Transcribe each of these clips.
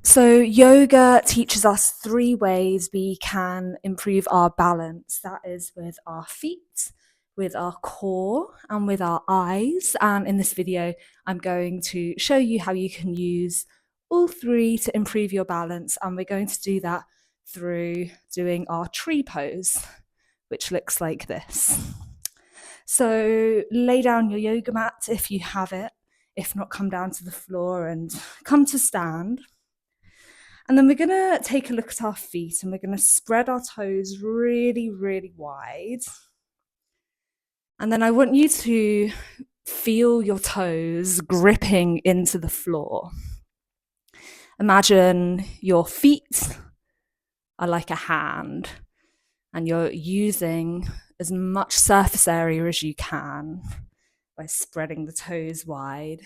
So yoga teaches us 3 ways we can improve our balance. That is with our feet, with our core, and with our eyes. And in this video, I'm going to show you how you can use all 3 to improve your balance. And we're going to do that through doing our tree pose, which looks like this. So lay down your yoga mat if you have it. If not, come down to the floor and come to stand. And then we're going to take a look at our feet and we're going to spread our toes really, really wide. And then I want you to feel your toes gripping into the floor. Imagine your feet are like a hand and you're using as much surface area as you can by spreading the toes wide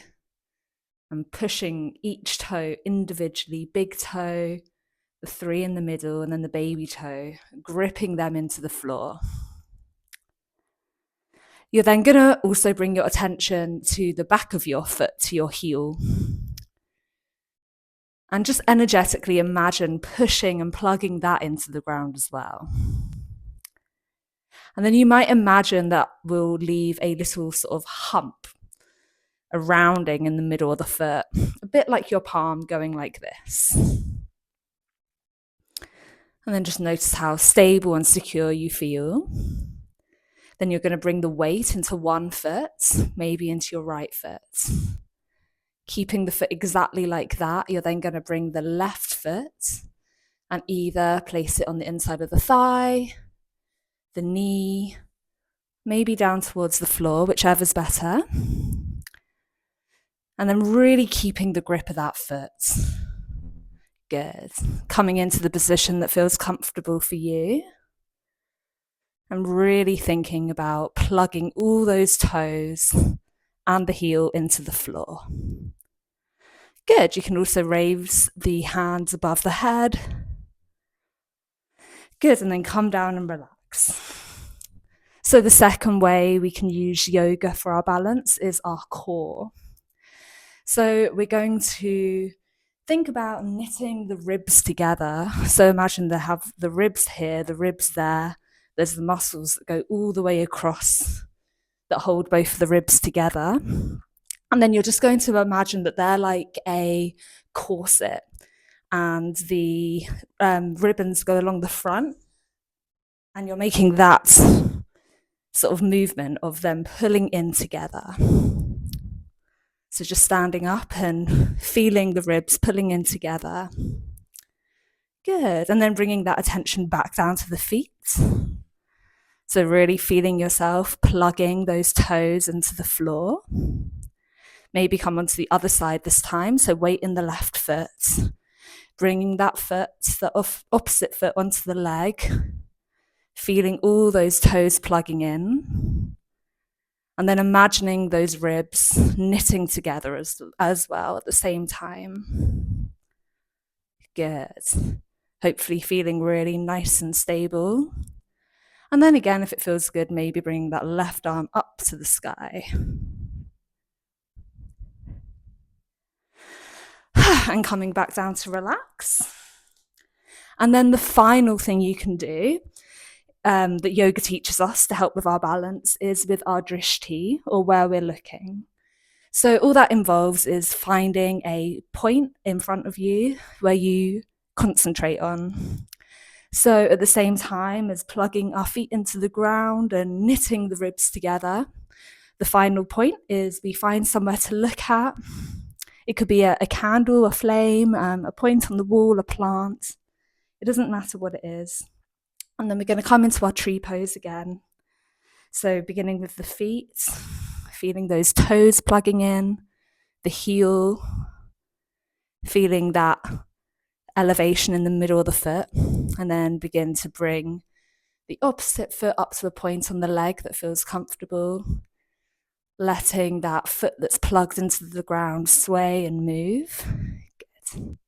and pushing each toe individually, big toe, the 3 in the middle, and then the baby toe, gripping them into the floor. You're then going to also bring your attention to the back of your foot, to your heel. And just energetically imagine pushing and plugging that into the ground as well. And then you might imagine that will leave a little sort of hump, a rounding in the middle of the foot, a bit like your palm going like this. And then just notice how stable and secure you feel. Then you're going to bring the weight into one foot, maybe into your right foot. Keeping the foot exactly like that, you're then going to bring the left foot and either place it on the inside of the thigh, the knee, maybe down towards the floor, whichever's better. And then really keeping the grip of that foot. Good. Coming into the position that feels comfortable for you. And really thinking about plugging all those toes and the heel into the floor. Good. You can also raise the hands above the head. Good. And then come down and relax. So the second way we can use yoga for our balance is our core. So we're going to think about knitting the ribs together. So imagine they have the ribs here, the ribs there. There's the muscles that go all the way across that hold both of the ribs together. And then you're just going to imagine that they're like a corset and the ribbons go along the front. And you're making that sort of movement of them pulling in together. So just standing up and feeling the ribs pulling in together. Good. And then bringing that attention back down to the feet. So really feeling yourself plugging those toes into the floor. Maybe come onto the other side this time. So weight in the left foot. Bringing that foot, the opposite foot onto the leg. Feeling all those toes plugging in. And then imagining those ribs knitting together as well at the same time. Good. Hopefully feeling really nice and stable. And then again, if it feels good, maybe bringing that left arm up to the sky. And coming back down to relax. And then the final thing you can do that yoga teaches us to help with our balance is with our Drishti, or where we're looking. So all that involves is finding a point in front of you where you concentrate on. So at the same time as plugging our feet into the ground and knitting the ribs together, the final point is we find somewhere to look at. It could be a candle, a flame, a point on the wall, a plant. It doesn't matter what it is. And then we're going to come into our tree pose again. So beginning with the feet, feeling those toes plugging in, the heel, feeling that elevation in the middle of the foot, and then begin to bring the opposite foot up to a point on the leg that feels comfortable, letting that foot that's plugged into the ground sway and move. Good.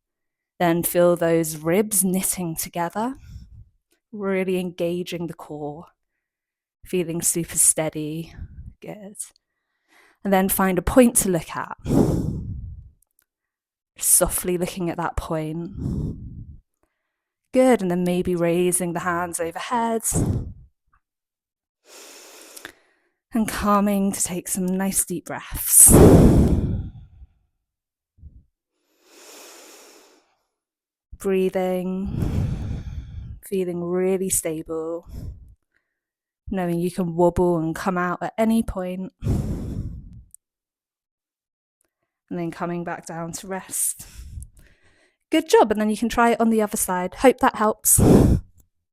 Then feel those ribs knitting together, really engaging the core, feeling super steady. Good. And then find a point to look at. just softly looking at that point. Good, and then maybe raising the hands overhead. And calming to take some nice deep breaths. Breathing, feeling really stable, knowing you can wobble and come out at any point. And then coming back down to rest. Good job, and then you can try it on the other side. Hope that helps.